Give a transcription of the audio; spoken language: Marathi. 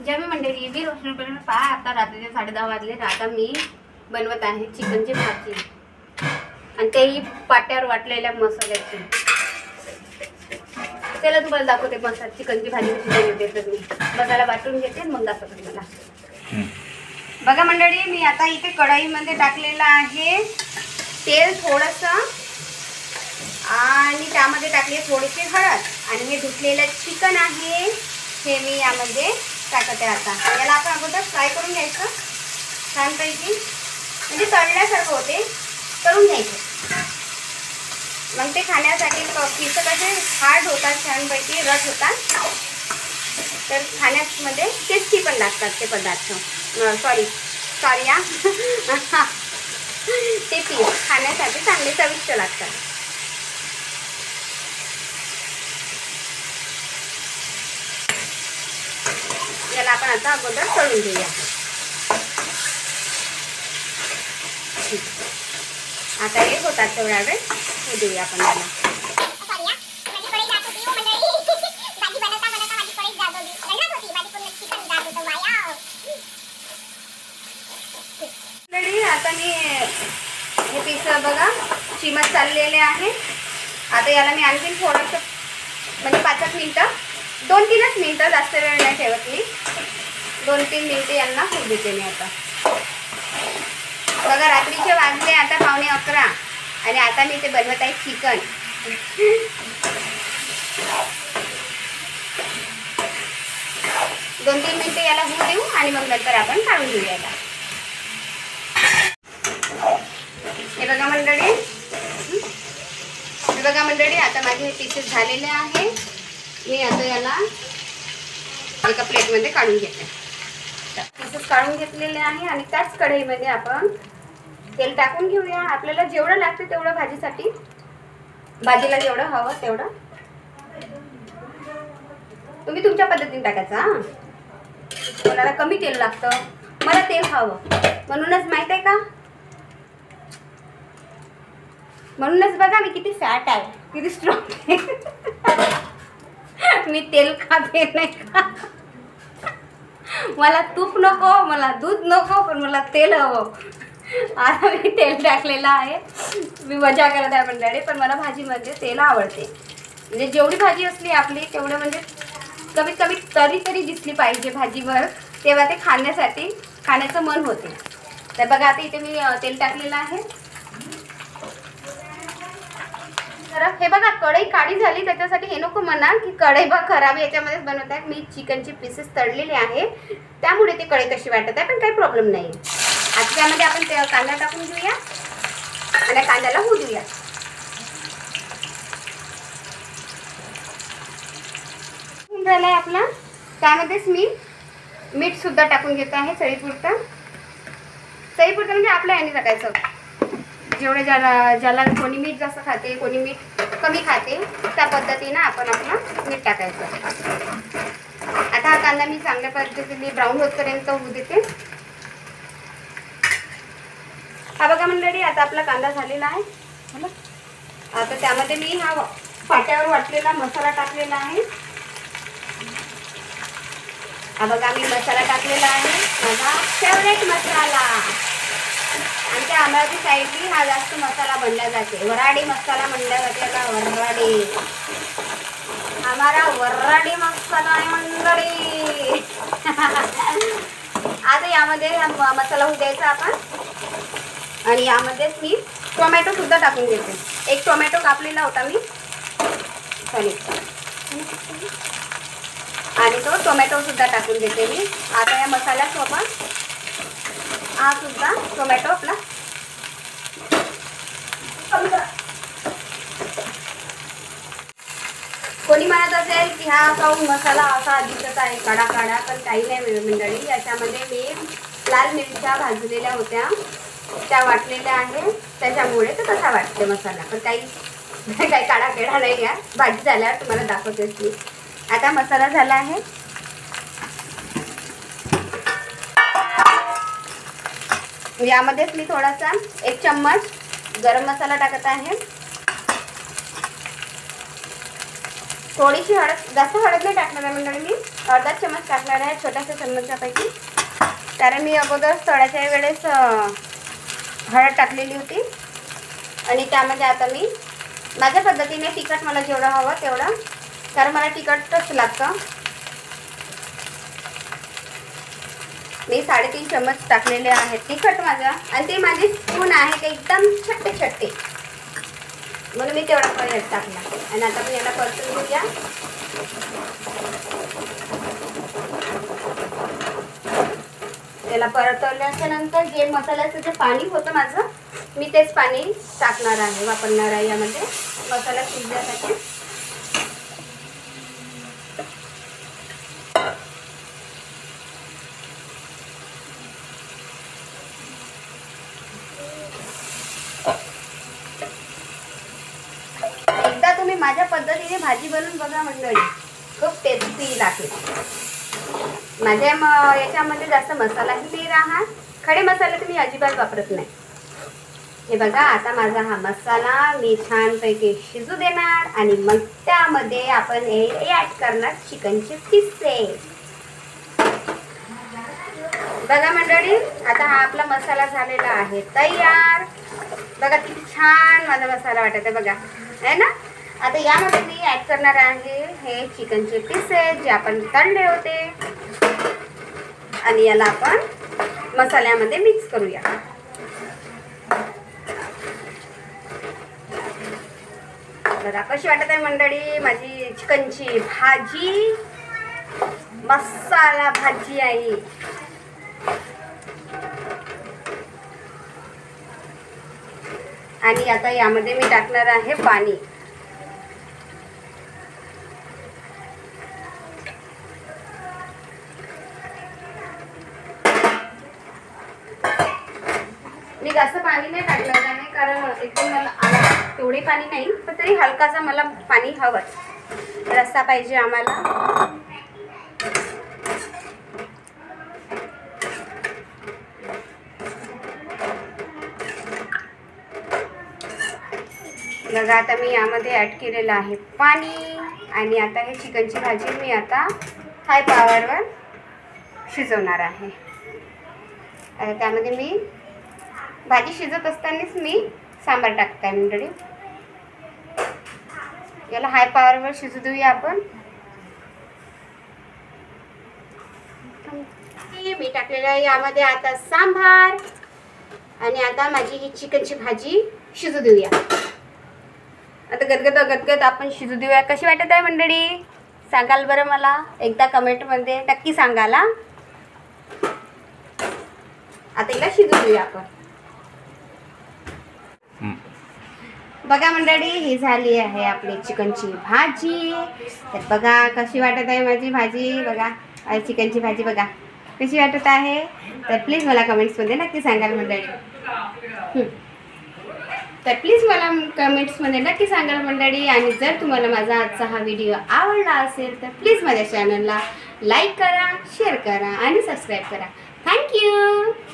ज्या मी मंडळी मी रोशनीपर्यंत पहा आता रात्रीचे 10:30 वाजले. आता मी बनवत आहे चिकनची भाजी आणि तेही पाट्यावर वाटलेल्या मसाल्याची. त्याला तुम्हाला दाखवते मसाला चिकनची भाजी कशी बनवते. तर मी मसाला वाटून घेते मग दाखवते तुम्हाला. बघा मंडळी मी आता इथे कढईमध्ये टाकलेलं आहे तेल थोडंसं आणि त्यामध्ये टाकले थोडीशी हळद आणि हे धुतलेलं चिकन आहे हे मी यामध्ये टाकते. आता याला आपण अगोदर फ्राय करून घ्यायचं छानपैकी, म्हणजे तळल्यासारखं होते, तळून घ्यायचं. मग ते खाण्यासाठी पिसं कसे हार्ड होतात, छानपैकी रट होतात, तर खाण्यामध्ये टेस्टी पण लागतात ते पदार्थ. सॉरी या ते पीस खाण्यासाठी चांगले चविष्ट लागतात. याला आपण आता अगोदर तळून घेऊया. आता हे होतात तेवढ्या वेळ हे देऊया आपण याला. आता मी हे पीस बघा चिमत चाललेले आहे. आता याला मी आणखी थोडंसं म्हणजे 5 मिनिटं 2-3 मिनिटं जास्त वेळ नाही ठेवत मी. 2-3 मिनिटं यांना होऊ देते मी. आता बघा रात्रीचे वाजले आता 11:15 आणि आता मी ते बनवत आहे चिकन. 2-3 मिनिटं याला होऊ देऊ आणि मग नंतर आपण काढून घेऊ याला. हे बघा मंडळी आता माझे हे पीसेस झालेले आहे. मी आता याला एका प्लेटमध्ये काढून घेते. पीसेस काढून घेतलेले आहे आणि त्याच कढईमध्ये आपण तेल टाकून घेऊया. आपल्याला जेवढं लागतं तेवढं भाजीसाठी, भाजीला जेवढं हवं तेवढं तुम्ही तुमच्या पद्धतीने टाकायचं. हां, कोणाला कमी तेल लागतं, मला तेल हवं म्हणूनच माहीत आहे का, म्हणूनच बघा मी किती फॅट आहे, किती स्ट्रॉंग आहे. मी तेल खाते नाही का, मला तूप नको, मला दूध नको, पण मला तेल हवं. आता मी तेल टाकलेलं आहे. मी मजा करत आहे मंडळी, पण मला भाजीमध्ये तेल आवडते. म्हणजे जेवढी भाजी असली आपली तेवढं म्हणजे कमीत कमी तरी दिसली पाहिजे भाजीवर, तेव्हा ते खाण्याचं मन होते. तर बघा आता इथे मी तेल टाकलेलं आहे. तर हे बघा कढई काळी झाली त्याच्यासाठी हे नको म्हणा की कढई बघ खराब याच्यामध्येच बनवत आहे. मी चिकनचे पीसेस तळलेले आहे त्यामुळे ते कढई तशी वाटत आहे, पण काही प्रॉब्लेम नाही. आता त्यामध्ये आपण ते कांदा टाकून घेऊया आणि कांद्याला होऊ देऊया. होऊन राहिला आहे आपला. त्यामध्येच मी मीठ सुद्धा टाकून घेत आहे चवीपुरतं म्हणजे आपल्या याने टाकायचं. जेवढे ज्याला कोणी मीठ जास्त खाते, कोणी मीठ कमी खाते, त्या पद्धतीनं आपण आपलं मीठ टाकायचं. आता हा कांदा मी चांगल्या पद्धतीने ब्राऊन होतपर्यंत होऊ देते. हा बघा मंडळी आता आपला कांदा झालेला आहे. आता त्यामध्ये मी हा पाट्यावर वाटलेला मसाला टाकलेला आहे. हा बघा मी मसाला टाकलेला आहे, माझा फेवरेट मसाला. आणि त्या अमरावती साईडनी हा जास्त मसाला बनला जाते, वऱ्हाडी मसाला म्हणला जाते याला. वऱ्हाडी हमारा वऱ्हाडी मसाला आहे मंडळी. आता यामध्ये हा मसाला होऊ द्यायचा आपण. आणि यामध्येच मी टोमॅटो सुद्धा टाकून घेते. एक टोमॅटो कापलेला होता मी आणि तो टोमॅटो सुद्धा टाकून देते मी. आता या मसाल्यासोबत हा सुद्धा टोमॅटो आपला कोणी म्हणत असेल की हा काऊन मसाला असा दिसत आहे काढा, पण काही नाही मंडळी. याच्यामध्ये मी लाल मिरच्या भाजलेल्या होत्या त्या वाटलेल्या आहे, त्याच्यामुळे तर तसा वाटते मसाला. पण काही काढा नाही आहे. भाजी झाल्यावर तुम्हाला दाखवतेच मी. आता मसाला झाला आहे. यामध्येच मी थोडासा 1 चम्मच गरम मसाला टाकत आहे. थोडीशी हळद, जास्त हळद नाही टाकणार आहे मंडळी, मी अर्धा चमच टाकणार आहे छोट्याशा चमचापैकी, कारण मी अगोदर तळाच्या वेळेस हळद टाकलेली होती. आणि त्यामध्ये आता मी माझ्या पद्धतीने तिखट मला जेवढं हवं तेवढं, कारण मला तिखटच लागतं, मी 3.5 चम्मच टाकलेले आहेत तिखट माझं. आणि ते माझे स्पून आहे ते एकदम छोटे छोटे, म्हणून मी तेवढा परत टाकला. आणि आता मी याला परतून घेऊया. त्याला परतवल्याच्या नंतर जे मसाल्याचं जे पाणी होतं माझं, मी तेच पाणी टाकणार आहे, वापरणार आहे यामध्ये मसाला शिजण्यासाठी. एकदा तुम्ही माझ्या पद्धतीने भाजी बनवून बघा मंडळी, खूप टेस्टी लागेल. माझ्या याच्यामध्ये जास्त मसालाही नाही राहत, खडे मसाले तर मी अजिबात वापरत नाही. हे बघा, आता माझा हा मसाला मी छानपैकी शिजू देणार आणि मग त्यामध्ये आपण ॲड करणार चिकनचे पिसेस. बघा मंडळी, आता हा आपला मसाला झालेला आहे तयार. बघा किती छान माझा मसाला वाटत आहे बघा, है ना. आता यामध्ये मी ॲड करणार आहे हे चिकनचे पीसेस जे आपण तळले होते, आणि याला आपण मसाल्यामध्ये मिक्स करूया. बघा कशी वाटत आहे मंडळी माझी चिकनची भाजी, मसाला भाजी आहे. आणि आता यामध्ये मी टाकणार आहे पाणी. मी जास्त पाणी नाही टाकलं त्याने, कारण एकदम मला तेवढे पाणी नाही, पण तरी हलकासा मला पाणी हवंच, रस्सा पाहिजे आम्हाला. बघा आता मी यामध्ये ॲड केलेलं आहे पाणी. आणि आता हे चिकनची भाजी मी आता हाय पॉवरवर शिजवणार आहे. आता त्यामध्ये मी भाजी शिजत असतानाच मी सांबार टाकते मंडळी. याला हाय पॉवरवर शिजू देऊया आपण. मी टाकलेलं आहे यामध्ये आता सांबार. आणि आता माझी ही चिकनची भाजी शिजू देऊया. आता गदगद आपण शिजू देऊया. कशी वाटत आहे मंडळी, सांगाल बरं मला एकदा कमेंटमध्ये नक्की सांगाल. आता हिला शिजू देऊया आपण. बघा मंडळी, ही झाली आहे आपली चिकनची भाजी. तर बघा कशी वाटत आहे माझी भाजी, बघा चिकनची भाजी बघा कशी वाटत आहे. तर प्लीज मला कमेंट्समध्ये नक्की सांगाल मंडळी. तर प्लीज मला कमेंट्समध्ये नक्की सांगाल मंडळी. आणि जर तुम्हाला माझा आजचा हा व्हिडिओ आवडला असेल तर प्लीज माझ्या चॅनलला लाईक करा, शेअर करा आणि सबस्क्राईब करा. थँक्यू.